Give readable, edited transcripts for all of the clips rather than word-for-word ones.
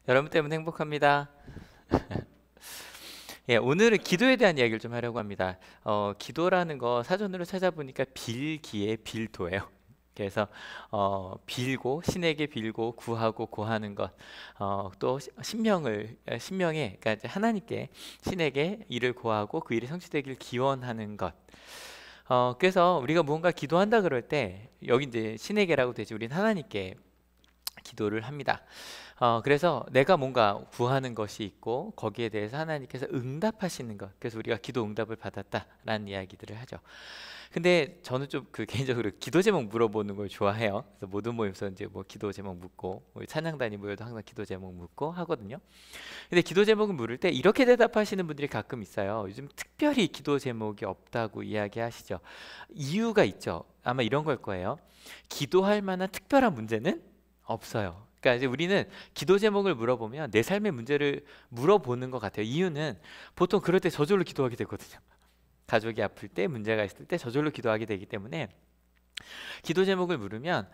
여러분 때문에 행복합니다. 예, 오늘은 기도에 대한 이야기를 좀 하려고 합니다. 기도라는 거 사전으로 찾아보니까 빌기의 빌도예요. 그래서 빌고 신에게 빌고 구하고 고하는 것, 또 신명에 그러니까 이제 하나님께 신에게 일을 고하고 그 일이 성취되길 기원하는 것. 그래서 우리가 무언가 기도한다 그럴 때 여기 이제 신에게라고 되지 우리는 하나님께 기도를 합니다. 그래서 내가 뭔가 구하는 것이 있고 거기에 대해서 하나님께서 응답하시는 것, 그래서 우리가 기도 응답을 받았다라는 이야기들을 하죠. 근데 저는 좀 그 개인적으로 기도 제목 물어보는 걸 좋아해요. 그래서 모든 모임에서 이제 뭐 기도 제목 묻고 우리 찬양단이 모여도 항상 기도 제목 묻고 하거든요. 근데 기도 제목을 물을 때 이렇게 대답하시는 분들이 가끔 있어요. 요즘 특별히 기도 제목이 없다고 이야기하시죠. 이유가 있죠. 아마 이런 걸 거예요. 기도할 만한 특별한 문제는 없어요. 그러니까 이제 우리는 기도 제목을 물어보면 내 삶의 문제를 물어보는 것 같아요. 이유는 보통 그럴 때 저절로 기도하게 되거든요. 가족이 아플 때, 문제가 있을 때 저절로 기도하게 되기 때문에 기도 제목을 물으면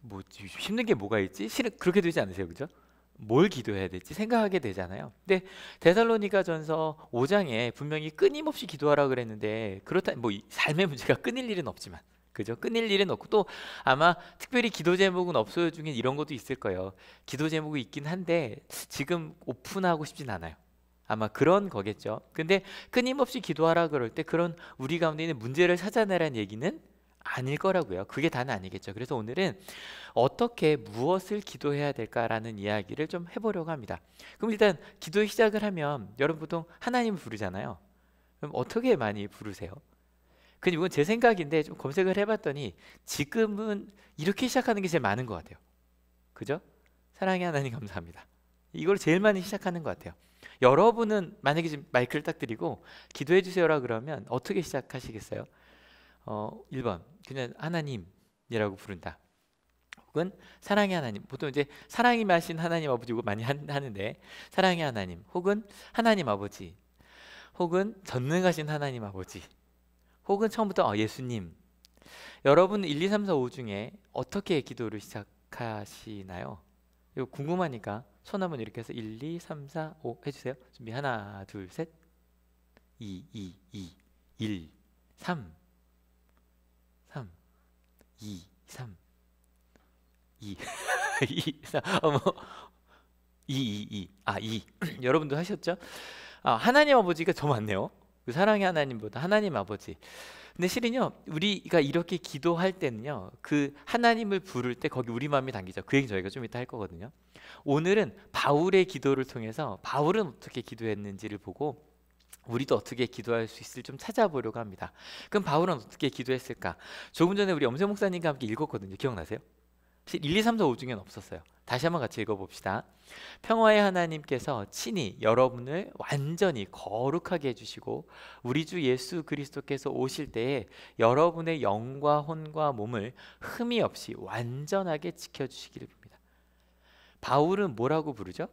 뭐 힘든 게 뭐가 있지? 실은 그렇게 되지 않으세요, 그죠? 뭘 기도해야 될지 생각하게 되잖아요. 근데 데살로니가전서 5장에 분명히 끊임없이 기도하라 그랬는데, 그렇다 뭐 삶의 문제가 끊일 일은 없지만, 그죠? 끊일 일은 없고, 또 아마 특별히 기도 제목은 없어요 중에 이런 것도 있을 거예요. 기도 제목이 있긴 한데 지금 오픈하고 싶진 않아요. 아마 그런 거겠죠. 근데 끊임없이 기도하라 그럴 때 그런 우리 가운데 있는 문제를 찾아내라는 얘기는 아닐 거라고요. 그게 다는 아니겠죠. 그래서 오늘은 어떻게 무엇을 기도해야 될까라는 이야기를 좀 해보려고 합니다. 그럼 일단 기도의 시작을 하면 여러분 보통 하나님을 부르잖아요. 그럼 어떻게 많이 부르세요? 근데 이건 제 생각인데 좀 검색을 해봤더니 지금은 이렇게 시작하는 게 제일 많은 것 같아요. 그죠? 사랑의 하나님 감사합니다. 이걸 제일 많이 시작하는 것 같아요. 여러분은 만약에 지금 마이크를 딱 드리고 기도해 주세요라 그러면 어떻게 시작하시겠어요? 1번 그냥 하나님이라고 부른다. 혹은 사랑의 하나님, 보통 이제 사랑이 마신 하나님 아버지고 많이 하는데 사랑의 하나님, 혹은 하나님 아버지, 혹은 전능하신 하나님 아버지, 혹은 처음부터 예수님. 여러분 1, 2, 3, 4, 5 중에 어떻게 기도를 시작하시나요? 이거 궁금하니까 손 한번 이렇게 해서 1, 2, 3, 4, 5 해주세요. 준비 하나, 둘, 셋. 2, 2, 2, 1, 3, 3, 2, 3, 2, 2, 3. 어머, 2, 2, 2. 2. 여러분도 하셨죠? 하나님 아버지가 더 많네요. 그 사랑의 하나님보다 하나님 아버지. 근데 실은요, 우리가 이렇게 기도할 때는요, 그 하나님을 부를 때 거기 우리 마음이 담기죠. 그 얘기 저희가 좀 이따 할 거거든요. 오늘은 바울의 기도를 통해서 바울은 어떻게 기도했는지를 보고 우리도 어떻게 기도할 수 있을 좀 찾아보려고 합니다. 그럼 바울은 어떻게 기도했을까? 조금 전에 우리 엄세 목사님과 함께 읽었거든요. 기억나세요? 1, 2, 3, 4, 5 중에는 없었어요. 다시 한번 같이 읽어봅시다. 평화의 하나님께서 친히 여러분을 완전히 거룩하게 해주시고 우리 주 예수 그리스도께서 오실 때에 여러분의 영과 혼과 몸을 흠이 없이 완전하게 지켜주시기를 빕니다. 바울은 뭐라고 부르죠?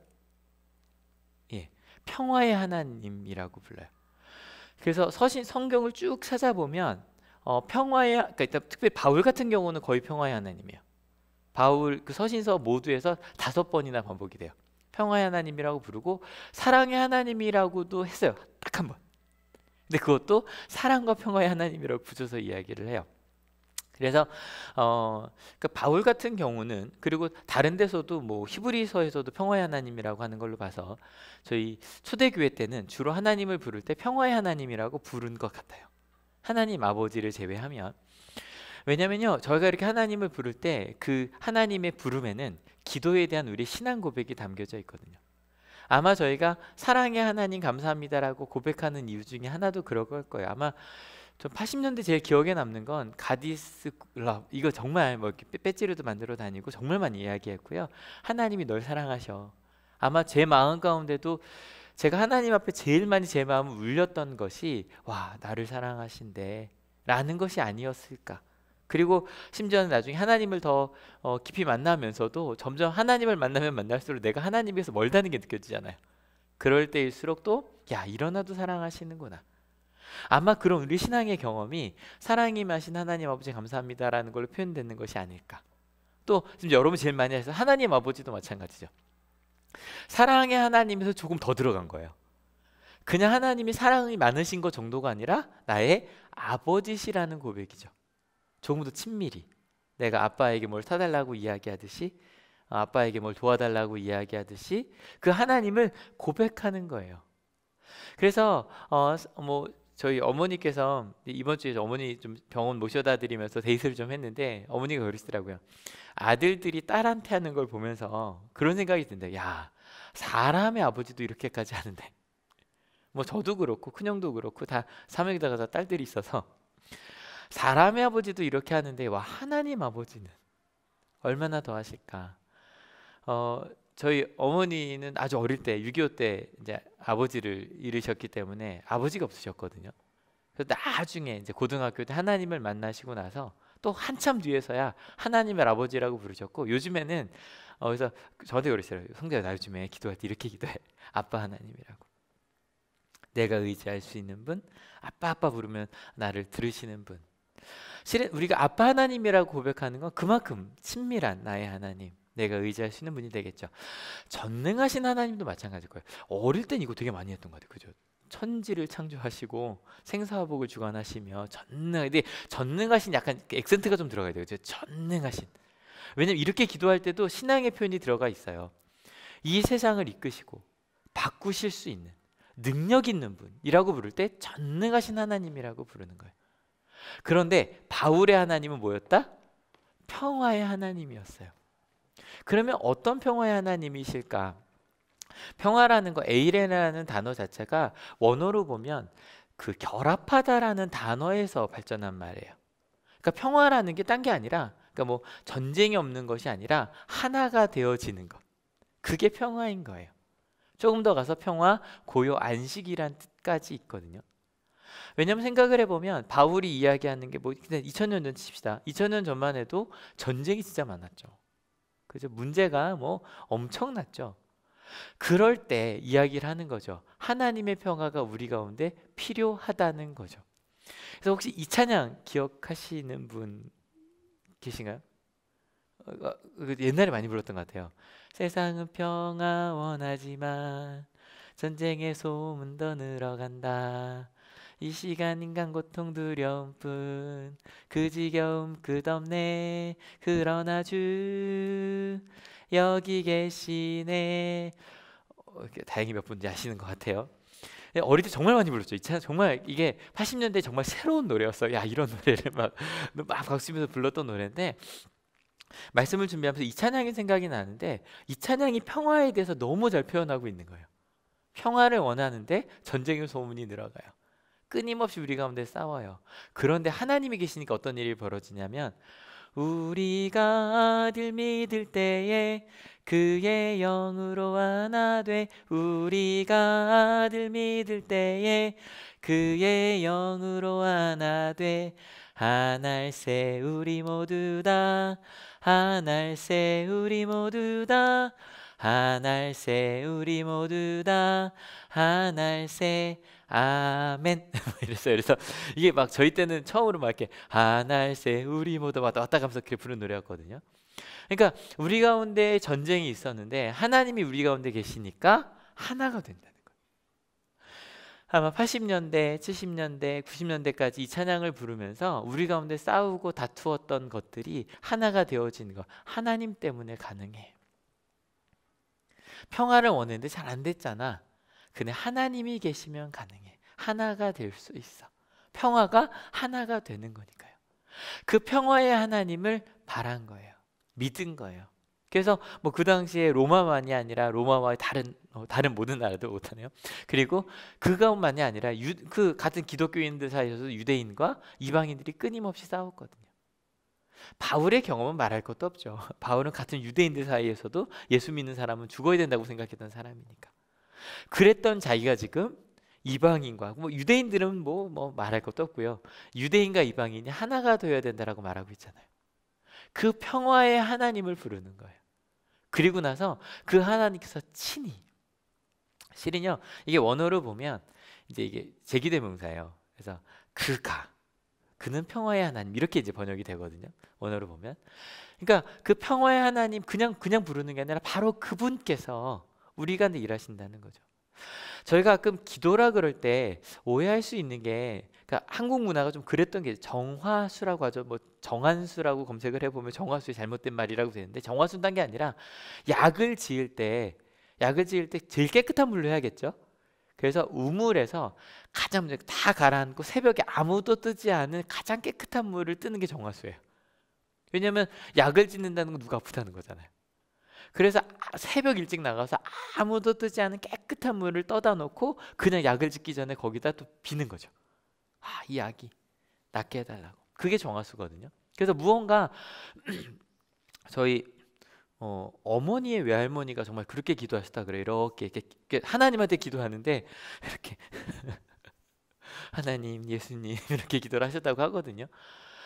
예, 평화의 하나님이라고 불러요. 그래서 성경을 쭉 찾아보면 그러니까 특별히 바울 같은 경우는 거의 평화의 하나님이에요. 바울 그 서신서 모두에서 5번이나 반복이 돼요. 평화의 하나님이라고 부르고 사랑의 하나님이라고도 했어요. 딱 한 번. 근데 그것도 사랑과 평화의 하나님이라고 붙여서 이야기를 해요. 그래서 그 바울 같은 경우는, 그리고 다른 데서도 뭐 히브리서에서도 평화의 하나님이라고 하는 걸로 봐서 저희 초대교회 때는 주로 하나님을 부를 때 평화의 하나님이라고 부른 것 같아요. 하나님 아버지를 제외하면. 왜냐면요, 저희가 이렇게 하나님을 부를 때 그 하나님의 부름에는 기도에 대한 우리 신앙 고백이 담겨져 있거든요. 아마 저희가 사랑의 하나님 감사합니다라고 고백하는 이유 중에 하나도 그럴 거예요. 아마 전 80년대 제일 기억에 남는 건 가디스 러브, 이거 정말 뭐 이렇게 배지로도 만들어 다니고 정말 많이 이야기했고요. 하나님이 널 사랑하셔. 아마 제 마음 가운데도 제가 하나님 앞에 제일 많이 제 마음을 울렸던 것이 나를 사랑하신대 라는 것이 아니었을까. 그리고 심지어는 나중에 하나님을 더 깊이 만나면서도 점점 하나님을 만나면 만날수록 내가 하나님에서 멀다는 게 느껴지잖아요. 그럴 때일수록 또 일어나도 사랑하시는구나. 아마 그런 우리 신앙의 경험이 사랑이 마신 하나님 아버지 감사합니다라는 걸로 표현되는 것이 아닐까. 또 지금 여러분 제일 많이 해서 하나님 아버지도 마찬가지죠. 사랑의 하나님에서 조금 더 들어간 거예요. 그냥 하나님이 사랑이 많으신 것 정도가 아니라 나의 아버지시라는 고백이죠. 조금 더 친밀히 내가 아빠에게 뭘 사달라고 이야기하듯이, 아빠에게 뭘 도와달라고 이야기하듯이 그 하나님을 고백하는 거예요. 그래서 뭐 저희 어머니께서 이번 주에 어머니 좀 병원 모셔다 드리면서 데이트를 좀 했는데 어머니가 그러시더라고요. 아들들이 딸한테 하는 걸 보면서 그런 생각이 든다. 야, 사람의 아버지도 이렇게까지 하는데. 뭐 저도 그렇고 큰형도 그렇고 다 사명에다가 다 딸들이 있어서 사람의 아버지도 이렇게 하는데 와, 하나님 아버지는 얼마나 더 하실까. 저희 어머니는 아주 어릴 때 6.25 때 이제 아버지를 잃으셨기 때문에 아버지가 없으셨거든요. 그래서 나중에 이제 고등학교 때 하나님을 만나시고 나서 또 한참 뒤에서야 하나님을 아버지라고 부르셨고, 요즘에는 그래서 저한테 그러시더라고요. 성재야, 나 요즘에 기도할 때 이렇게 기도해. 아빠 하나님이라고. 내가 의지할 수 있는 분, 아빠 아빠 부르면 나를 들으시는 분. 실은 우리가 아빠 하나님이라고 고백하는 건 그만큼 친밀한 나의 하나님, 내가 의지할 수 있는 분이 되겠죠. 전능하신 하나님도 마찬가지일 거예요. 어릴 땐 이거 되게 많이 했던 것 같아요. 그죠? 천지를 창조하시고 생사화복을 주관하시며 전능한데, 전능하신 약간 액센트가 좀 들어가야 돼요. 그죠? 전능하신. 왜냐면 이렇게 기도할 때도 신앙의 표현이 들어가 있어요. 이 세상을 이끄시고 바꾸실 수 있는 능력 있는 분이라고 부를 때 전능하신 하나님이라고 부르는 거예요. 그런데 바울의 하나님은 뭐였다? 평화의 하나님이었어요. 그러면 어떤 평화의 하나님이실까? 평화라는 거, 에이레라는 단어 자체가 원어로 보면 그 결합하다라는 단어에서 발전한 말이에요. 그러니까 평화라는 게 딴 게 아니라, 그러니까 뭐 전쟁이 없는 것이 아니라 하나가 되어지는 것, 그게 평화인 거예요. 조금 더 가서 평화, 고요, 안식이란 뜻까지 있거든요. 왜냐면 생각을 해보면 바울이 이야기하는 게 뭐 2000년 전 칩시다. 2000년 전만 해도 전쟁이 진짜 많았죠. 그죠? 문제가 뭐 엄청났죠. 그럴 때 이야기를 하는 거죠. 하나님의 평화가 우리 가운데 필요하다는 거죠. 그래서 혹시 이 찬양 기억하시는 분 계신가요? 옛날에 많이 불렀던 것 같아요. 세상은 평화 원하지만 전쟁의 소문 더 늘어간다. 이 시간 인간 고통 두려움뿐 그 지겨움 끝없네. 그러나 주 여기 계시네. 다행히 몇 분이 아시는 것 같아요. 어릴 때 정말 많이 불렀죠. 이 찬양 정말 이게 80년대 정말 새로운 노래였어요. 야, 이런 노래를 막 박수치면서 불렀던 노래인데, 말씀을 준비하면서 이 찬양이 생각이 나는데, 이 찬양이 평화에 대해서 너무 잘 표현하고 있는 거예요. 평화를 원하는데 전쟁의 소문이 늘어가요. 끊임없이 우리 가운데 싸워요. 그런데 하나님이 계시니까 어떤 일이 벌어지냐면, 우리가 아들 믿을 때에 그의 영으로 하나 돼. 우리가 아들 믿을 때에 그의 영으로 하나 돼. 하늘새 우리 모두 다, 하늘새 우리 모두 다, 하늘새 우리 모두 다, 하늘새 아멘. 이랬어요. 그래서 이게 막 저희 때는 처음으로 막 이렇게 하늘새 우리 모두 왔다 가면서 그렇게 부르는 노래였거든요. 그러니까 우리 가운데 전쟁이 있었는데 하나님이 우리 가운데 계시니까 하나가 된다는 거예요. 아마 80년대, 70년대, 90년대까지 이 찬양을 부르면서 우리 가운데 싸우고 다투었던 것들이 하나가 되어지는 거, 하나님 때문에 가능해. 평화를 원했는데 잘 안 됐잖아. 근데 하나님이 계시면 가능해. 하나가 될 수 있어. 평화가 하나가 되는 거니까요. 그 평화의 하나님을 바란 거예요. 믿은 거예요. 그래서 뭐 그 당시에 로마만이 아니라 로마와 다른 모든 나라도 못하네요. 그리고 그것만이 아니라 그 같은 기독교인들 사이에서도 유대인과 이방인들이 끊임없이 싸웠거든요. 바울의 경험은 말할 것도 없죠. 바울은 같은 유대인들 사이에서도 예수 믿는 사람은 죽어야 된다고 생각했던 사람이니까. 그랬던 자기가 지금 이방인과, 뭐 유대인들은 뭐 말할 것도 없고요. 유대인과 이방인이 하나가 되어야 된다라고 말하고 있잖아요. 그 평화의 하나님을 부르는 거예요. 그리고 나서 그 하나님께서 친히, 실은요 이게 원어로 보면 이제 이게 제기대명사예요. 그래서 그는 평화의 하나님, 이렇게 이제 번역이 되거든요. 원어로 보면. 그러니까 그 평화의 하나님 그냥 부르는 게 아니라 바로 그분께서 우리 가운데 일하신다는 거죠. 저희가 가끔 기도라 그럴 때 오해할 수 있는 게, 그러니까 한국 문화가 좀 그랬던 게, 정화수라고 하죠. 뭐 정한수라고 검색을 해보면 정화수의 잘못된 말이라고 되는데, 정화수는 게 아니라 약을 지을 때 제일 깨끗한 물로 해야겠죠. 그래서 우물에서 가장 먼저 다 가라앉고 새벽에 아무도 뜨지 않은 가장 깨끗한 물을 뜨는 게 정화수예요. 왜냐면 약을 짓는다는 건 누가 아프다는 거잖아요. 그래서 새벽 일찍 나가서 아무도 뜨지 않은 깨끗한 물을 떠다 놓고 그냥 약을 짓기 전에 거기다 또 비는 거죠. 이 약이 낫게 해달라고. 그게 정화수거든요. 그래서 무언가 저희 어머니의 외할머니가 정말 그렇게 기도하셨다 그래요. 이렇게 하나님한테 기도하는데 이렇게 하나님, 예수님 이렇게 기도를 하셨다고 하거든요.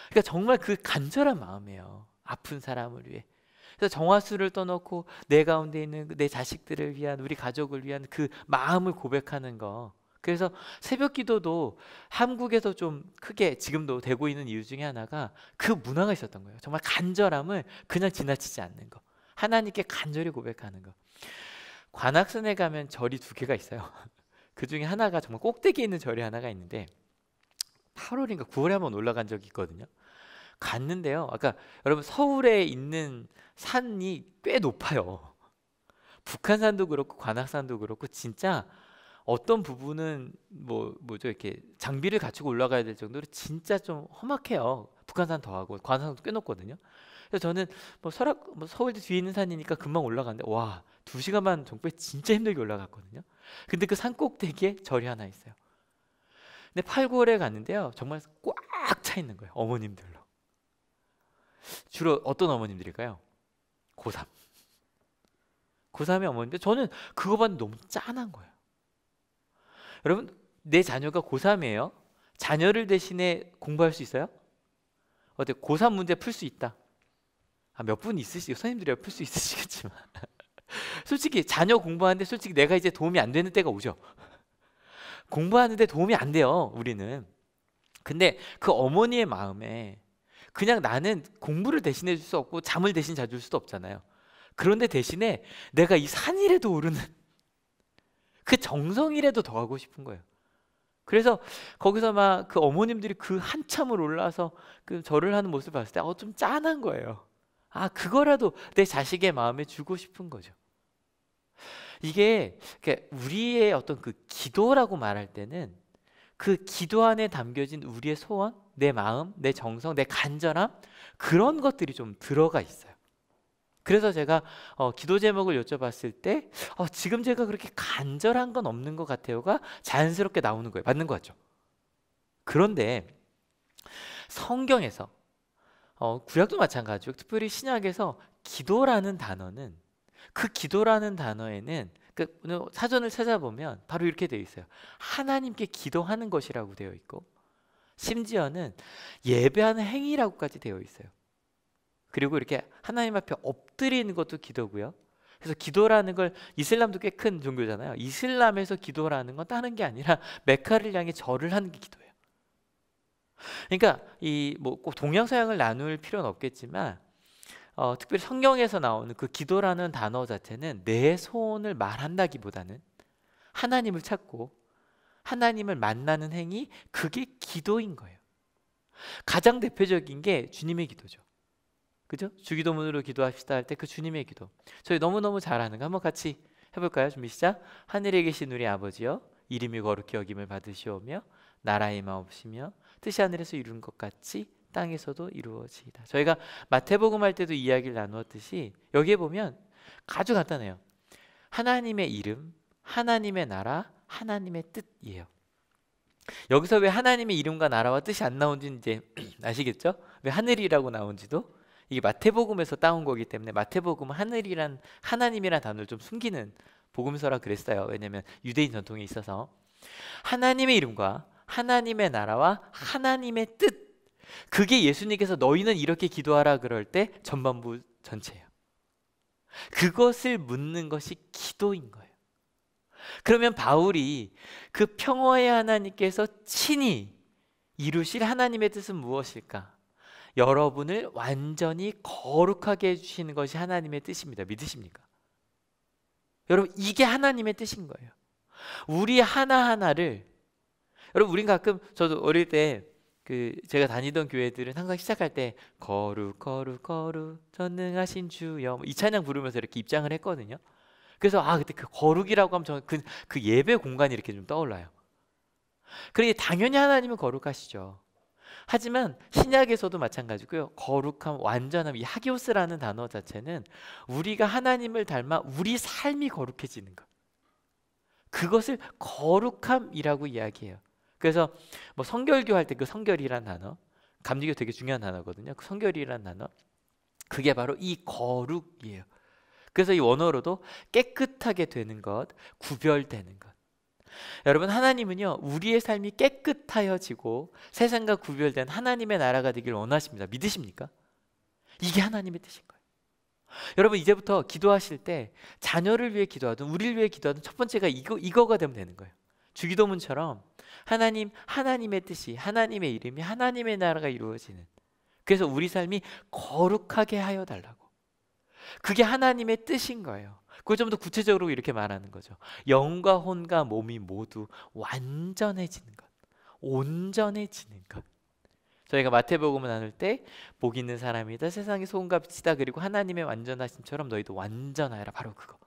그러니까 정말 그 간절한 마음이에요. 아픈 사람을 위해. 그래서 정화수를 떠놓고 내 가운데 있는 내 자식들을 위한, 우리 가족을 위한 그 마음을 고백하는 거. 그래서 새벽 기도도 한국에서 좀 크게 지금도 되고 있는 이유 중에 하나가 그 문화가 있었던 거예요. 정말 간절함을 그냥 지나치지 않는 거. 하나님께 간절히 고백하는 거. 관악산에 가면 절이 2개가 있어요. 그 중에 하나가 정말 꼭대기에 있는 절이 하나가 있는데 8월인가 9월에 한번 올라간 적이 있거든요. 갔는데요. 아까 여러분 서울에 있는 산이 꽤 높아요. 북한산도 그렇고 관악산도 그렇고 진짜 어떤 부분은 뭐죠, 이렇게 장비를 갖추고 올라가야 될 정도로 진짜 좀 험악해요. 북한산 더하고 관악산도 꽤 높거든요. 그래서 저는 서울대 뒤에 있는 산이니까 금방 올라갔는데 와, 2시간만 정말 진짜 힘들게 올라갔거든요. 근데 그 산 꼭대기에 절이 하나 있어요. 근데 8, 9월에 갔는데요. 정말 꽉 차 있는 거예요. 어머님들로. 주로 어떤 어머님들일까요? 고3. 고3의 어머님인데 저는 그거 봤는데 너무 짠한 거예요. 여러분, 내 자녀가 고3이에요. 자녀를 대신에 공부할 수 있어요? 어때? 고3 문제 풀 수 있다. 몇 분 있으시고 선생님들이 풀 수 있으시겠지만 솔직히 자녀 공부하는데 솔직히 내가 이제 도움이 안 되는 때가 오죠. 공부하는데 도움이 안 돼요, 우리는. 근데 그 어머니의 마음에 그냥 나는 공부를 대신해 줄 수 없고 잠을 대신 자줄 수도 없잖아요. 그런데 대신에 내가 이 산이라도 오르는 그 정성이라도 더 하고 싶은 거예요. 그래서 거기서 막 그 어머님들이 그 한참을 올라서 그 절을 하는 모습을 봤을 때 좀 짠한 거예요. 그거라도 내 자식의 마음에 주고 싶은 거죠. 이게 우리의 어떤 그 기도라고 말할 때는 그 기도 안에 담겨진 우리의 소원, 내 마음, 내 정성, 내 간절함, 그런 것들이 좀 들어가 있어요. 그래서 제가 기도 제목을 여쭤봤을 때 지금 제가 그렇게 간절한 건 없는 것 같아요가 자연스럽게 나오는 거예요. 맞는 것 같죠? 그런데 성경에서 구약도 마찬가지고 특별히 신약에서 기도라는 단어는, 그 기도라는 단어에는 사전을 찾아보면 바로 이렇게 되어 있어요. 하나님께 기도하는 것이라고 되어 있고 심지어는 예배하는 행위라고까지 되어 있어요. 그리고 이렇게 하나님 앞에 엎드리는 것도 기도고요. 그래서 기도라는 걸, 이슬람도 꽤 큰 종교잖아요. 이슬람에서 기도라는 건 다른 게 아니라 메카를 향해 절을 하는 게 기도예요. 그러니까 꼭 동양 서양을 나눌 필요는 없겠지만 특별히 성경에서 나오는 그 기도라는 단어 자체는 내 소원을 말한다기보다는 하나님을 찾고 하나님을 만나는 행위, 그게 기도인 거예요. 가장 대표적인 게 주님의 기도죠. 그죠? 주기도문으로 기도합시다 할 때 그 주님의 기도, 저희 너무너무 잘하는 거 한번 같이 해볼까요? 준비 시작. 하늘에 계신 우리 아버지여, 이름이 거룩히 여김을 받으시오며 나라의 마옵시며 뜻이 하늘에서 이룬 것 같이 땅에서도 이루어지이다. 저희가 마태복음 할 때도 이야기를 나누었듯이 여기에 보면 아주 간단해요. 하나님의 이름, 하나님의 나라, 하나님의 뜻이에요. 여기서 왜 하나님의 이름과 나라와 뜻이 안 나온지는 이제 아시겠죠? 왜 하늘이라고 나온지도. 이게 마태복음에서 따온 거기 때문에 마태복음은 하나님이란 단어를 좀 숨기는 복음서라 그랬어요. 왜냐하면 유대인 전통에 있어서 하나님의 이름과 하나님의 나라와 하나님의 뜻, 그게 예수님께서 너희는 이렇게 기도하라 그럴 때 전반부 전체예요. 그것을 묻는 것이 기도인 거예요. 그러면 바울이 그 평화의 하나님께서 친히 이루실 하나님의 뜻은 무엇일까? 여러분을 완전히 거룩하게 해주시는 것이 하나님의 뜻입니다. 믿으십니까? 여러분, 이게 하나님의 뜻인 거예요. 우리 하나하나를, 여러분, 우린 가끔, 저도 어릴 때 제가 다니던 교회들은 항상 시작할 때 거룩 거룩 거룩 전능하신 주여, 이 찬양 부르면서 이렇게 입장을 했거든요. 그래서 그때 그 거룩이라고 하면 저는 그 예배 공간이 이렇게 좀 떠올라요. 그러니 당연히 하나님은 거룩하시죠. 하지만 신약에서도 마찬가지고요. 거룩함, 완전함, 이 하기오스라는 단어 자체는 우리가 하나님을 닮아 우리 삶이 거룩해지는 것, 그것을 거룩함이라고 이야기해요. 그래서 뭐 성결교 할 때 그 성결이란 단어, 감리교 되게 중요한 단어거든요. 그 성결이란 단어, 그게 바로 이 거룩이에요. 그래서 이 원어로도 깨끗하게 되는 것, 구별되는 것. 여러분, 하나님은요, 우리의 삶이 깨끗하여지고 세상과 구별된 하나님의 나라가 되길 원하십니다. 믿으십니까? 이게 하나님의 뜻인 거예요. 여러분, 이제부터 기도하실 때 자녀를 위해 기도하든 우리를 위해 기도하든 첫 번째가 이거가 되면 되는 거예요. 주기도문처럼 하나님, 하나님의 뜻이, 하나님의 이름이, 하나님의 나라가 이루어지는, 그래서 우리 삶이 거룩하게 하여 달라고. 그게 하나님의 뜻인 거예요. 그걸 좀 더 구체적으로 이렇게 말하는 거죠. 영과 혼과 몸이 모두 완전해지는 것, 온전해지는 것. 저희가 마태복음을 나눌 때 복 있는 사람이다, 세상의 소금과 빛이다, 그리고 하나님의 완전하심처럼 너희도 완전하여라, 바로 그거.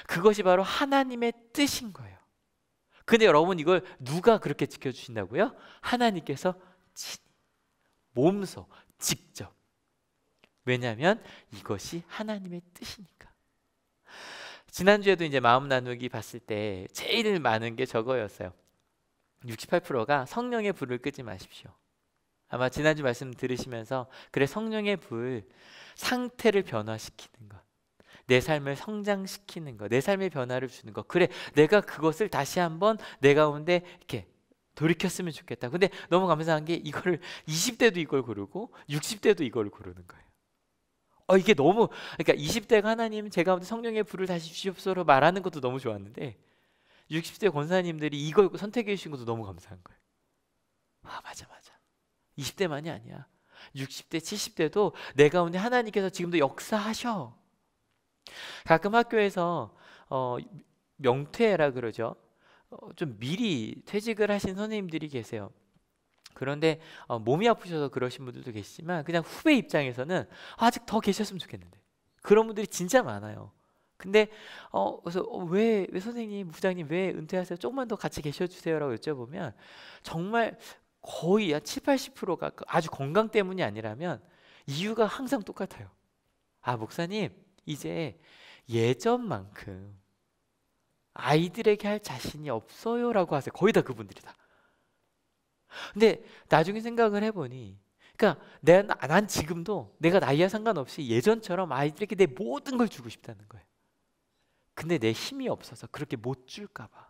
그것이 바로 하나님의 뜻인 거예요. 근데 여러분, 이걸 누가 그렇게 지켜주신다고요? 하나님께서 친히 몸소 직접. 왜냐하면 이것이 하나님의 뜻이니까. 지난주에도 이제 마음 나누기 봤을 때 제일 많은 게 저거였어요. 68%가 성령의 불을 끄지 마십시오. 아마 지난주 말씀 들으시면서 그래, 성령의 불, 상태를 변화시키는 것, 내 삶을 성장시키는 것, 내 삶의 변화를 주는 것, 그래, 내가 그것을 다시 한번 내 가운데 이렇게 돌이켰으면 좋겠다. 근데 너무 감사한 게 이거를 20대도 이걸 고르고 60대도 이걸 고르는 거예요. 이게 너무, 그러니까 20대가 하나님 제 가운데 성령의 불을 다시 주시옵소서 말하는 것도 너무 좋았는데 60대 권사님들이 이걸 선택해 주신 것도 너무 감사한 거예요. 맞아. 20대만이 아니야. 60대, 70대도 내 가운데 하나님께서 지금도 역사하셔. 가끔 학교에서 명퇴라 그러죠. 좀 미리 퇴직을 하신 선생님들이 계세요. 그런데 몸이 아프셔서 그러신 분들도 계시지만 그냥 후배 입장에서는 아직 더 계셨으면 좋겠는데, 그런 분들이 진짜 많아요. 근데 그래서 왜 선생님, 부장님 왜 은퇴하세요? 조금만 더 같이 계셔주세요라고 여쭤보면 정말 거의 한 7, 80%가 아주 건강 때문이 아니라면 이유가 항상 똑같아요. 목사님, 이제 예전만큼 아이들에게 할 자신이 없어요라고 하세요. 거의 다 그분들이다. 근데 나중에 생각을 해보니, 그러니까 난 지금도 내가 나이와 상관없이 예전처럼 아이들에게 내 모든 걸 주고 싶다는 거예요. 근데 내 힘이 없어서 그렇게 못 줄까 봐,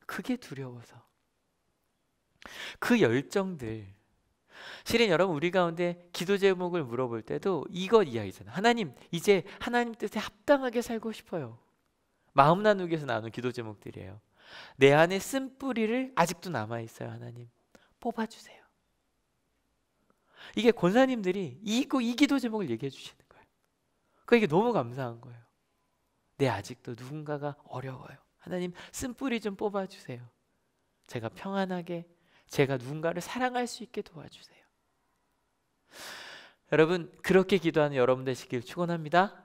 그게 두려워서. 그 열정들, 실은 여러분, 우리 가운데 기도 제목을 물어볼 때도 이것 이야기잖아요. 하나님, 이제 하나님 뜻에 합당하게 살고 싶어요. 마음 나누기에서 나눈 기도 제목들이에요. 내 안에 쓴뿌리를 아직도 남아있어요. 하나님, 뽑아주세요. 이게 권사님들이 이 기도 제목을 얘기해 주시는 거예요. 그러니까 이게 너무 감사한 거예요. 아직도 누군가가 어려워요. 하나님, 쓴뿌리 좀 뽑아주세요. 제가 평안하게, 제가 누군가를 사랑할 수 있게 도와주세요. 여러분, 그렇게 기도하는 여러분 되시길 축원합니다.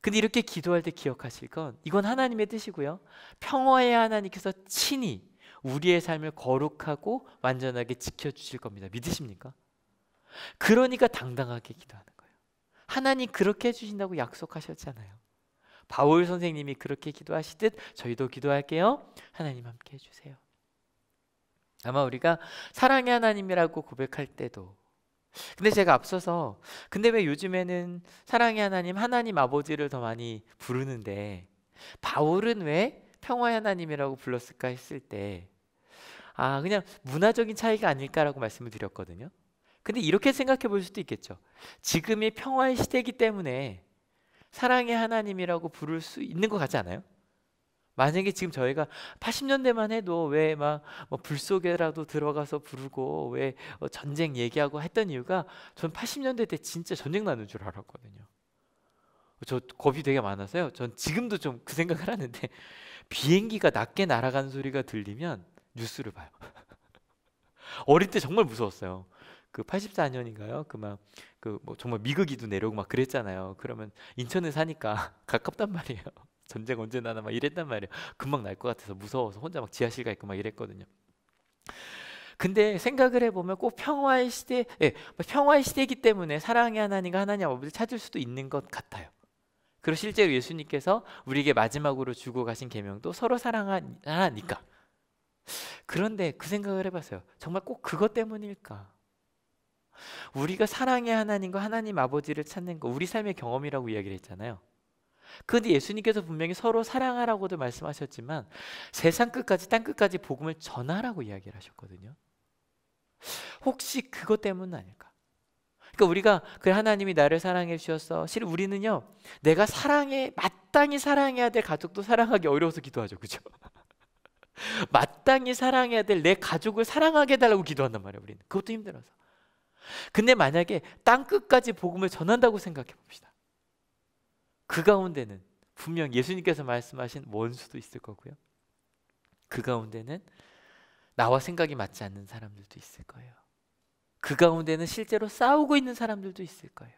근데 이렇게 기도할 때 기억하실 건, 이건 하나님의 뜻이고요, 평화의 하나님께서 친히 우리의 삶을 거룩하고 완전하게 지켜주실 겁니다. 믿으십니까? 그러니까 당당하게 기도하는 거예요. 하나님 그렇게 해주신다고 약속하셨잖아요. 바울 선생님이 그렇게 기도하시듯 저희도 기도할게요. 하나님 함께 해주세요. 아마 우리가 사랑의 하나님이라고 고백할 때도, 근데 제가 앞서서 근데 왜 요즘에는 사랑의 하나님, 하나님 아버지를 더 많이 부르는데 바울은 왜 평화의 하나님이라고 불렀을까 했을 때, 그냥 문화적인 차이가 아닐까라고 말씀을 드렸거든요. 근데 이렇게 생각해 볼 수도 있겠죠. 지금이 평화의 시대이기 때문에 사랑의 하나님이라고 부를 수 있는 것 같지 않아요? 만약에 지금 저희가 80년대만 해도 왜 막 불 속에라도 들어가서 부르고 왜 전쟁 얘기하고 했던 이유가, 전 80년대 때 진짜 전쟁 나는 줄 알았거든요. 저 겁이 되게 많아서요. 전 지금도 좀 그 생각을 하는데 비행기가 낮게 날아가는 소리가 들리면 뉴스를 봐요. 어릴 때 정말 무서웠어요. 그 84년인가요? 그 막 그 뭐 정말 미국이도 내려오고 막 그랬잖아요. 그러면 인천에 사니까 가깝단 말이에요. 전쟁 언제 나나 막 이랬단 말이에요. 금방 날 것 같아서 무서워서 혼자 막 지하실 가 있고 막 이랬거든요. 근데 생각을 해보면 꼭 평화의 시대, 예, 평화의 시대이기 때문에 사랑의 하나님과 하나님 아버지를 찾을 수도 있는 것 같아요. 그리고 실제로 예수님께서 우리에게 마지막으로 주고 가신 계명도 서로 사랑하니까. 그런데 그 생각을 해봤어요. 정말 꼭 그것 때문일까? 우리가 사랑의 하나님과 하나님 아버지를 찾는 거 우리 삶의 경험이라고 이야기를 했잖아요. 그런데 예수님께서 분명히 서로 사랑하라고도 말씀하셨지만 세상 끝까지 땅 끝까지 복음을 전하라고 이야기를 하셨거든요. 혹시 그것 때문은 아닐까? 그러니까 우리가 그 하나님이 나를 사랑해 주셨어. 실은 우리는요, 내가 마땅히 사랑해야 될 가족도 사랑하기 어려워서 기도하죠, 그죠? 마땅히 사랑해야 될 내 가족을 사랑하게 해달라고 기도한단 말이에요. 우리는 그것도 힘들어서. 근데 만약에 땅 끝까지 복음을 전한다고 생각해 봅시다. 그 가운데는 분명 예수님께서 말씀하신 원수도 있을 거고요. 그 가운데는 나와 생각이 맞지 않는 사람들도 있을 거예요. 그 가운데는 실제로 싸우고 있는 사람들도 있을 거예요.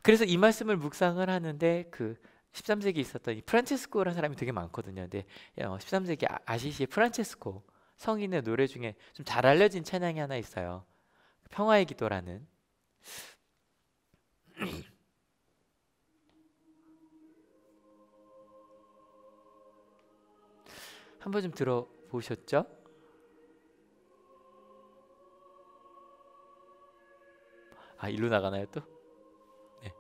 그래서 이 말씀을 묵상을 하는데 그 13세기에 있었던 이 프란체스코라는 사람이 되게 많거든요. 근데 13세기 아시시의 프란체스코 성인의 노래 중에 좀 잘 알려진 찬양이 하나 있어요. 평화의 기도라는. 한번 좀 들어보셨죠? 아, 일로 나가나요 또? 네.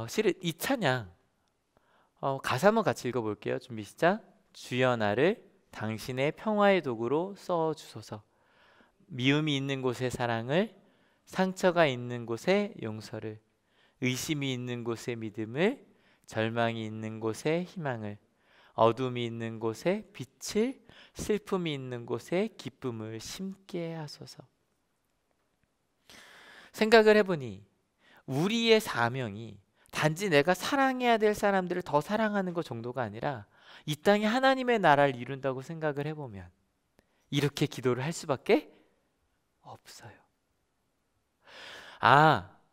실은 이 찬양 가사 한번 같이 읽어볼게요. 준비 시작. 주여 나를 당신의 평화의 도구로 써주소서. 미움이 있는 곳에 사랑을, 상처가 있는 곳에 용서를, 의심이 있는 곳에 믿음을, 절망이 있는 곳에 희망을, 어둠이 있는 곳에 빛을, 슬픔이 있는 곳에 기쁨을 심게 하소서. 생각을 해보니 우리의 사명이 단지 내가 사랑해야 될 사람들을 더 사랑하는 것 정도가 아니라 이 땅에 하나님의 나라를 이룬다고 생각을 해보면 이렇게 기도를 할 수밖에 없어요.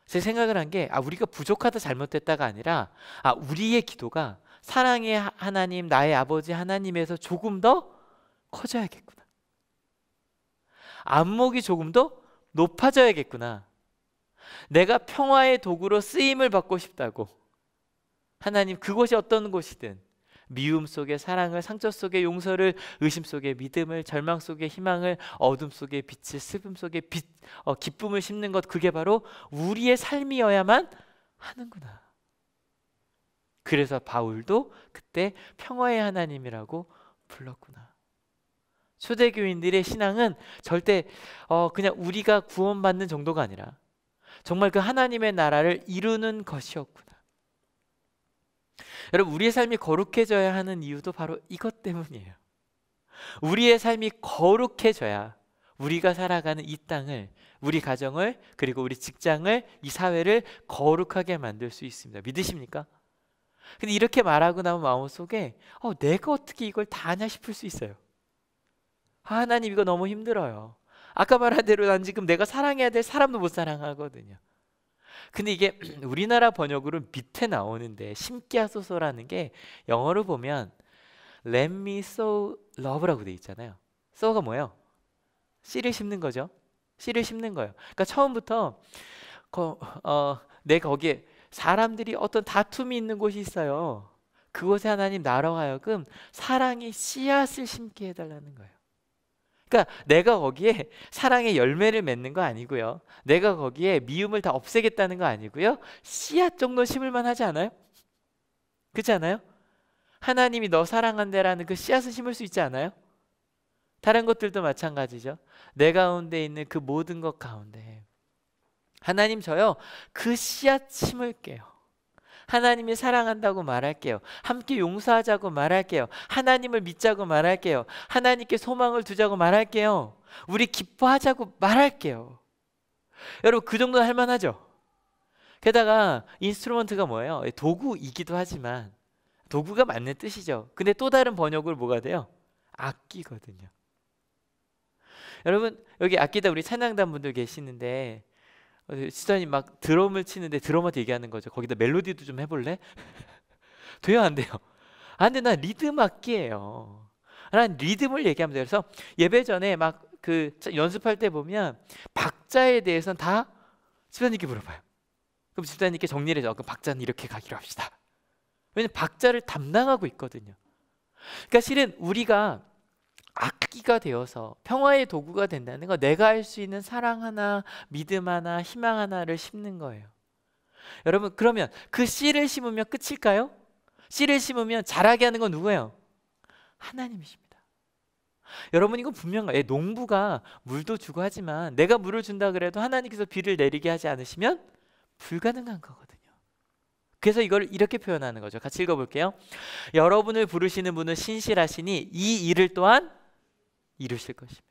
제 생각을 한 게 우리가 부족하다 잘못됐다가 아니라 우리의 기도가 사랑의 하나님, 나의 아버지 하나님에서 조금 더 커져야겠구나. 안목이 조금 더 높아져야겠구나. 내가 평화의 도구로 쓰임을 받고 싶다고. 하나님, 그곳이 어떤 곳이든 미움 속에 사랑을, 상처 속에 용서를, 의심 속에 믿음을, 절망 속에 희망을, 어둠 속에 빛을, 슬픔 속에 기쁨을 심는 것, 그게 바로 우리의 삶이어야만 하는구나. 그래서 바울도 그때 평화의 하나님이라고 불렀구나. 초대교인들의 신앙은 절대 그냥 우리가 구원받는 정도가 아니라 정말 그 하나님의 나라를 이루는 것이었구나. 여러분, 우리의 삶이 거룩해져야 하는 이유도 바로 이것 때문이에요. 우리의 삶이 거룩해져야 우리가 살아가는 이 땅을, 우리 가정을, 그리고 우리 직장을, 이 사회를 거룩하게 만들 수 있습니다. 믿으십니까? 근데 이렇게 말하고 나면 마음속에 내가 어떻게 이걸 다 하냐 싶을 수 있어요. 하나님, 이거 너무 힘들어요. 아까 말한 대로 난 지금 내가 사랑해야 될 사람도 못 사랑하거든요. 근데 이게 우리나라 번역으로 밑에 나오는데 심게 하소서라는 게 영어로 보면 Let me sow love라고 돼 있잖아요. sow가 뭐예요? 씨를 심는 거죠. 씨를 심는 거예요. 그러니까 처음부터 내가 거기에 사람들이 어떤 다툼이 있는 곳이 있어요. 그곳에 하나님 나로 하여금 사랑의 씨앗을 심게 해달라는 거예요. 그러니까 내가 거기에 사랑의 열매를 맺는 거 아니고요. 내가 거기에 미움을 다 없애겠다는 거 아니고요. 씨앗 정도 심을만 하지 않아요? 그렇지 않아요? 하나님이 너 사랑한다라는 그 씨앗을 심을 수 있지 않아요? 다른 것들도 마찬가지죠. 내 가운데 있는 그 모든 것 가운데 하나님, 저요 그 씨앗 심을게요. 하나님이 사랑한다고 말할게요. 함께 용서하자고 말할게요. 하나님을 믿자고 말할게요. 하나님께 소망을 두자고 말할게요. 우리 기뻐하자고 말할게요. 여러분 그 정도는 할 만하죠? 게다가 인스트루먼트가 뭐예요? 도구이기도 하지만 도구가 맞는 뜻이죠. 근데 또 다른 번역으로 뭐가 돼요? 악기거든요. 여러분 여기 악기다 우리 찬양단 분들 계시는데 지도자님 막 드럼을 치는데 드러머한테 얘기하는 거죠. 거기다 멜로디도 좀 해볼래? 돼요 안 돼요? 안 돼. 난 리듬 악기예요. 난 리듬을 얘기하면 돼요. 그래서 예배 전에 막 그 연습할 때 보면 박자에 대해서는 다 집사님께 물어봐요. 그럼 집사님께 정리를 해줘. 그럼 박자는 이렇게 가기로 합시다. 왜냐면 박자를 담당하고 있거든요. 그러니까 실은 우리가 악기가 되어서 평화의 도구가 된다는 거, 내가 할 수 있는 사랑 하나, 믿음 하나, 희망 하나를 심는 거예요. 여러분 그러면 그 씨를 심으면 끝일까요? 씨를 심으면 자라게 하는 건 누구예요? 하나님이십니다. 여러분 이거 분명해요. 농부가 물도 주고 하지만 내가 물을 준다 그래도 하나님께서 비를 내리게 하지 않으시면 불가능한 거거든요. 그래서 이걸 이렇게 표현하는 거죠. 같이 읽어볼게요. 여러분을 부르시는 분은 신실하시니 이 일을 또한 이루실 것입니다.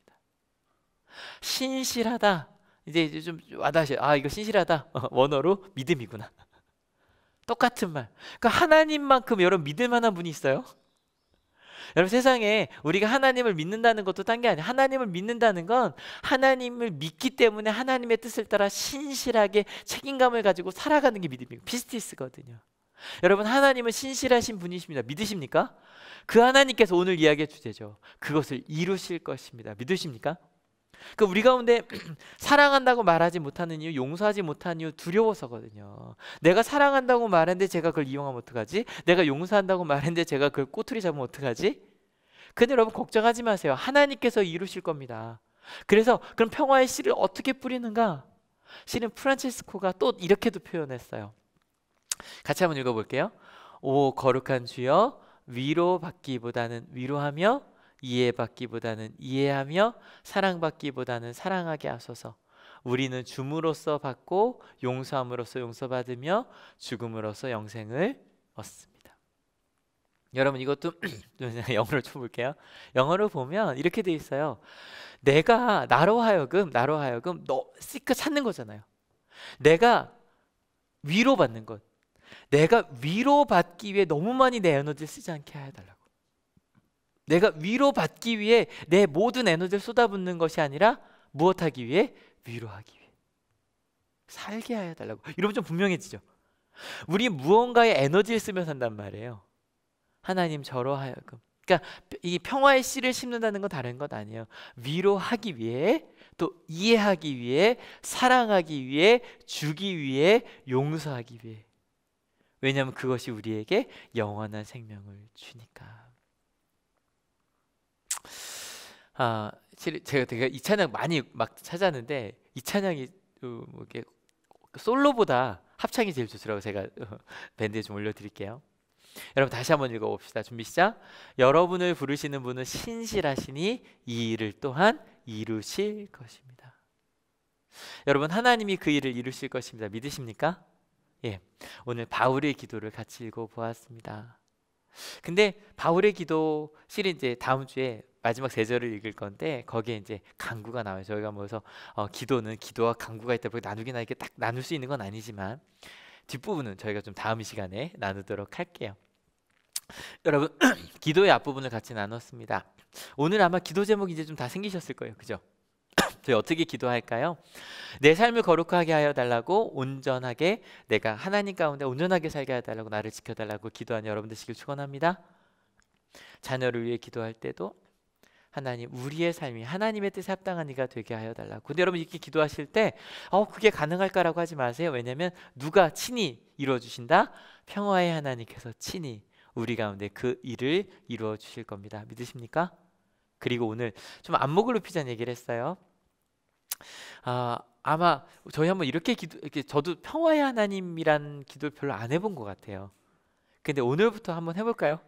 신실하다. 이제 좀 와닿으셔요. 아 이거 신실하다. 원어로 믿음이구나. 똑같은 말. 그러니까 하나님만큼 여러분 믿을 만한 분이 있어요? 여러분 세상에 우리가 하나님을 믿는다는 것도 딴 게 아니에요. 하나님을 믿는다는 건 하나님을 믿기 때문에 하나님의 뜻을 따라 신실하게 책임감을 가지고 살아가는 게 믿음이고 피스티스거든요. 여러분 하나님은 신실하신 분이십니다. 믿으십니까? 그 하나님께서 오늘 이야기의 주제죠. 그것을 이루실 것입니다. 믿으십니까? 그 우리 가운데 사랑한다고 말하지 못하는 이유, 용서하지 못하는 이유 두려워서거든요. 내가 사랑한다고 말했는데 제가 그걸 이용하면 어떡하지? 내가 용서한다고 말했는데 제가 그걸 꼬투리 잡으면 어떡하지? 근데 여러분 걱정하지 마세요. 하나님께서 이루실 겁니다. 그래서 그럼 평화의 씨를 어떻게 뿌리는가? 실은 프란체스코가 또 이렇게도 표현했어요. 같이 한번 읽어볼게요. 오 거룩한 주여, 위로받기보다는 위로하며 이해받기보다는 이해하며 사랑받기보다는 사랑하게 하소서. 우리는 줌으로써 받고 용서함으로써 용서받으며 죽음으로써 영생을 얻습니다. 여러분 이것도 영어로 쳐볼게요. 영어로 보면 이렇게 돼 있어요. 내가 나로 하여금 너 시크 찾는 거잖아요. 내가 위로받는 것, 내가 위로받기 위해 너무 많이 내 에너지를 쓰지 않게 해달라고. 내가 위로받기 위해 내 모든 에너지를 쏟아붓는 것이 아니라 무엇하기 위해? 위로하기 위해. 살게 해달라고. 이러면 좀 분명해지죠. 우리 무언가에 에너지를 쓰며 산단 말이에요. 하나님 저로 하여금. 그러니까 이 평화의 씨를 심는다는 건 다른 것 아니에요. 위로하기 위해, 또 이해하기 위해, 사랑하기 위해, 주기 위해, 용서하기 위해. 왜냐하면 그것이 우리에게 영원한 생명을 주니까. 제가 이 찬양 많이 막 찾았는데 이 찬양이 뭐 이렇게 솔로보다 합창이 제일 좋더라고. 제가 밴드에 좀 올려드릴게요. 여러분 다시 한번 읽어봅시다. 준비 시작. 여러분을 부르시는 분은 신실하시니 이 일을 또한 이루실 것입니다. 여러분 하나님이 그 일을 이루실 것입니다. 믿으십니까? 예, 오늘 바울의 기도를 같이 읽어보았습니다. 근데 바울의 기도 실은 이제 다음 주에 마지막 3절을 읽을 건데 거기에 이제 간구가 나와요. 저희가 모여서 기도는 기도와 간구가 있다 보니 나누기나 이렇게 딱 나눌 수 있는 건 아니지만 뒷부분은 저희가 좀 다음 시간에 나누도록 할게요. 여러분 기도의 앞부분을 같이 나눴습니다. 오늘 아마 기도 제목이 이제 좀 다 생기셨을 거예요. 그죠? 저희 어떻게 기도할까요? 내 삶을 거룩하게 하여 달라고, 온전하게 내가 하나님 가운데 온전하게 살게 해달라고, 나를 지켜달라고 기도하는 여러분 되시길 축원합니다. 자녀를 위해 기도할 때도 하나님 우리의 삶이 하나님의 뜻에 합당한 이가 되게 하여 달라고. 근데 여러분 이렇게 기도하실 때 그게 가능할까라고 하지 마세요. 왜냐하면 누가 친히 이루어 주신다? 평화의 하나님께서 친히 우리 가운데 그 일을 이루어 주실 겁니다. 믿으십니까? 그리고 오늘 좀 안목을 높이자는 얘기를 했어요. 아마 저희 한번 이렇게 저도 평화의 하나님이란 기도를 별로 안 해본 것 같아요. 근데 오늘부터 한번 해볼까요?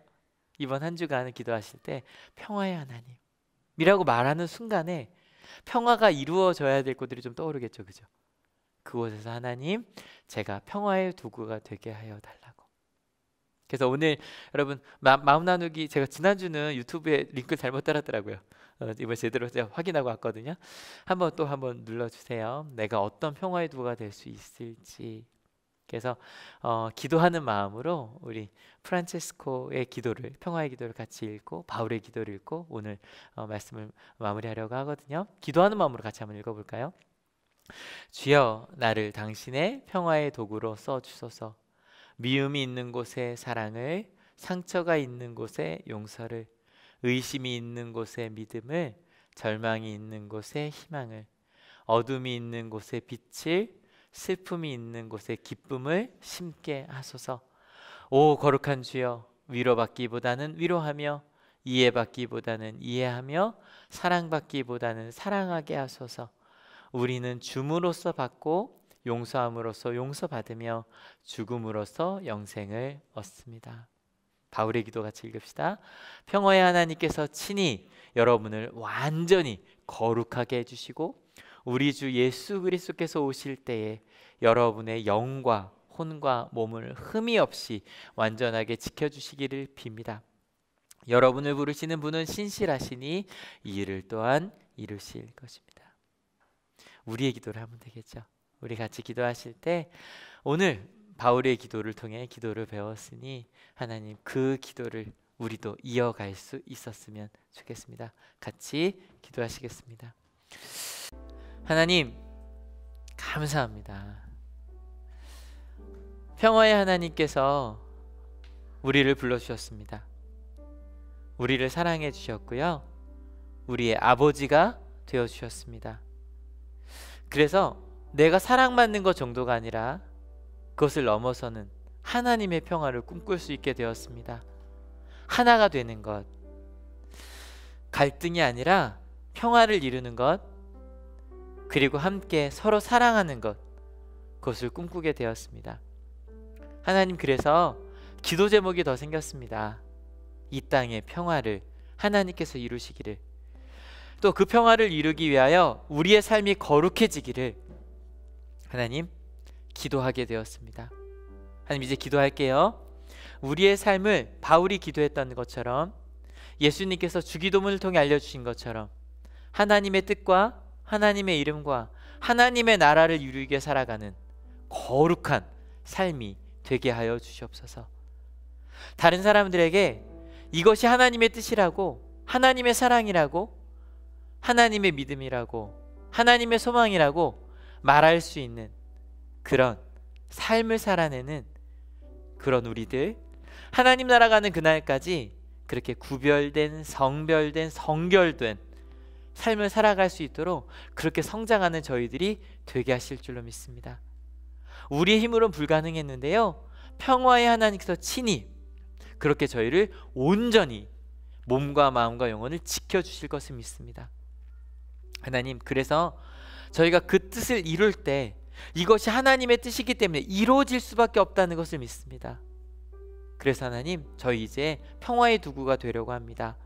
이번 한 주간 기도하실 때 평화의 하나님이라고 말하는 순간에 평화가 이루어져야 될 것들이 좀 떠오르겠죠. 그죠? 그곳에서 하나님 제가 평화의 도구가 되게 하여 달라고. 그래서 오늘 여러분 마음 나누기, 제가 지난주는 유튜브에 링크 잘못 달았더라고요. 이번 제대로 제가 확인하고 왔거든요. 한번 눌러주세요. 내가 어떤 평화의 도구가 될 수 있을지. 그래서 기도하는 마음으로 우리 프란체스코의 기도를, 평화의 기도를 같이 읽고 바울의 기도를 읽고 오늘 말씀을 마무리하려고 하거든요. 기도하는 마음으로 같이 한번 읽어볼까요? 주여, 나를 당신의 평화의 도구로 써주소서. 미움이 있는 곳에 사랑을, 상처가 있는 곳에 용서를, 의심이 있는 곳에 믿음을, 절망이 있는 곳에 희망을, 어둠이 있는 곳에 빛을, 슬픔이 있는 곳에 기쁨을 심게 하소서. 오 거룩한 주여, 위로받기보다는 위로하며, 이해받기보다는 이해하며, 사랑받기보다는 사랑하게 하소서. 우리는 줌으로써 받고 용서함으로써 용서받으며 죽음으로써 영생을 얻습니다. 바울의 기도 같이 읽읍시다. 평화의 하나님께서 친히 여러분을 완전히 거룩하게 해주시고 우리 주 예수 그리스도께서 오실 때에 여러분의 영과 혼과 몸을 흠이 없이 완전하게 지켜주시기를 빕니다. 여러분을 부르시는 분은 신실하시니 이 일을 또한 이루실 것입니다. 우리의 기도를 하면 되겠죠. 우리 같이 기도하실 때 오늘 바울의 기도를 통해 기도를 배웠으니 하나님 그 기도를 우리도 이어갈 수 있었으면 좋겠습니다. 같이 기도하시겠습니다. 하나님 감사합니다. 평화의 하나님께서 우리를 불러주셨습니다. 우리를 사랑해 주셨고요. 우리의 아버지가 되어주셨습니다. 그래서 내가 사랑받는 것 정도가 아니라 그것을 넘어서는 하나님의 평화를 꿈꿀 수 있게 되었습니다. 하나가 되는 것, 갈등이 아니라 평화를 이루는 것, 그리고 함께 서로 사랑하는 것, 그것을 꿈꾸게 되었습니다. 하나님, 그래서 기도 제목이 더 생겼습니다. 이 땅의 평화를 하나님께서 이루시기를, 또 그 평화를 이루기 위하여 우리의 삶이 거룩해지기를 하나님 기도하게 되었습니다. 하나님, 이제 기도할게요. 우리의 삶을 바울이 기도했던 것처럼, 예수님께서 주기도문을 통해 알려주신 것처럼 하나님의 뜻과 하나님의 이름과 하나님의 나라를 이루게 살아가는 거룩한 삶이 되게 하여 주시옵소서. 다른 사람들에게 이것이 하나님의 뜻이라고, 하나님의 사랑이라고, 하나님의 믿음이라고, 하나님의 소망이라고 말할 수 있는 그런 삶을 살아내는 그런 우리들, 하나님 나라 가는 그날까지 그렇게 구별된, 성별된, 성결된 삶을 살아갈 수 있도록 그렇게 성장하는 저희들이 되게 하실 줄로 믿습니다. 우리의 힘으로는 불가능했는데요, 평화의 하나님께서 친히 그렇게 저희를 온전히 몸과 마음과 영혼을 지켜주실 것을 믿습니다. 하나님, 그래서 저희가 그 뜻을 이룰 때 이것이 하나님의 뜻이기 때문에 이루어질 수밖에 없다는 것을 믿습니다. 그래서 하나님, 저희 이제 평화의 도구가 되려고 합니다.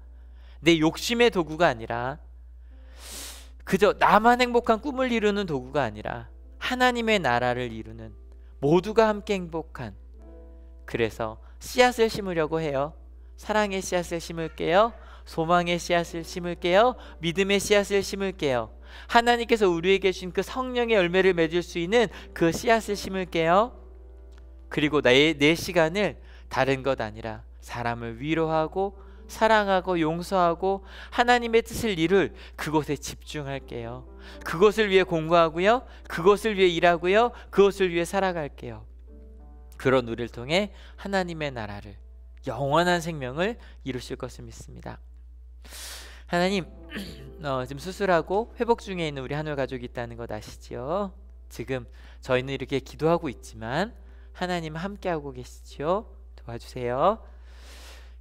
내 욕심의 도구가 아니라, 그저 나만 행복한 꿈을 이루는 도구가 아니라 하나님의 나라를 이루는, 모두가 함께 행복한, 그래서 씨앗을 심으려고 해요. 사랑의 씨앗을 심을게요. 소망의 씨앗을 심을게요. 믿음의 씨앗을 심을게요. 하나님께서 우리에게 주신 그 성령의 열매를 맺을 수 있는 그 씨앗을 심을게요. 그리고 내 시간을 다른 것 아니라 사람을 위로하고 사랑하고 용서하고 하나님의 뜻을 이룰 그곳에 집중할게요. 그것을 위해 공부하고요, 그것을 위해 일하고요, 그것을 위해 살아갈게요. 그런 우리를 통해 하나님의 나라를, 영원한 생명을 이루실 것을 믿습니다. 하나님, 지금 수술하고 회복 중에 있는 우리 한올 가족이 있다는 것 아시죠? 지금 저희는 이렇게 기도하고 있지만 하나님 함께하고 계시죠? 도와주세요.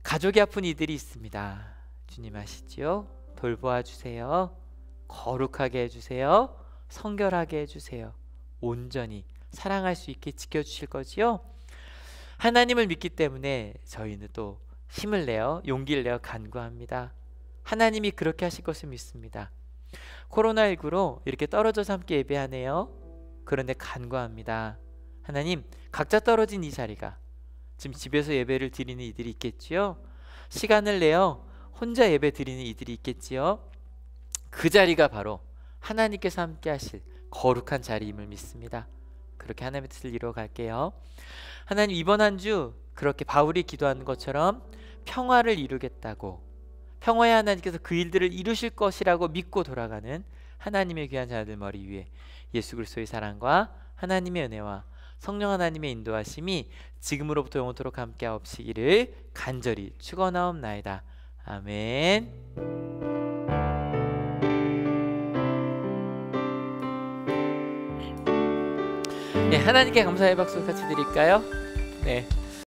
가족이 아픈 이들이 있습니다. 주님 아시죠? 돌보아 주세요. 거룩하게 해주세요. 성결하게 해주세요. 온전히 사랑할 수 있게 지켜주실 거지요? 하나님을 믿기 때문에 저희는 또 힘을 내어, 용기를 내어 간구합니다. 하나님이 그렇게 하실 것을 믿습니다. 코로나19로 이렇게 떨어져서 함께 예배하네요. 그런데 간구합니다. 하나님, 각자 떨어진 이 자리가 지금 집에서 예배를 드리는 이들이 있겠지요. 시간을 내어 혼자 예배 드리는 이들이 있겠지요. 그 자리가 바로 하나님께서 함께 하실 거룩한 자리임을 믿습니다. 그렇게 하나님의 뜻을 이루어 갈게요. 하나님, 이번 한 주 그렇게 바울이 기도하는 것처럼 평화를 이루겠다고, 평화의 하나님께서 그 일들을 이루실 것이라고 믿고 돌아가는 하나님의 귀한 자들 머리 위에 예수 그리스도의 사랑과 하나님의 은혜와 성령 하나님의 인도하심이 지금으로부터 영원토록 함께 하옵시기를 간절히 축원하옵나이다. 아멘. 네, 하나님께 감사의 박수 같이 드릴까요? 네.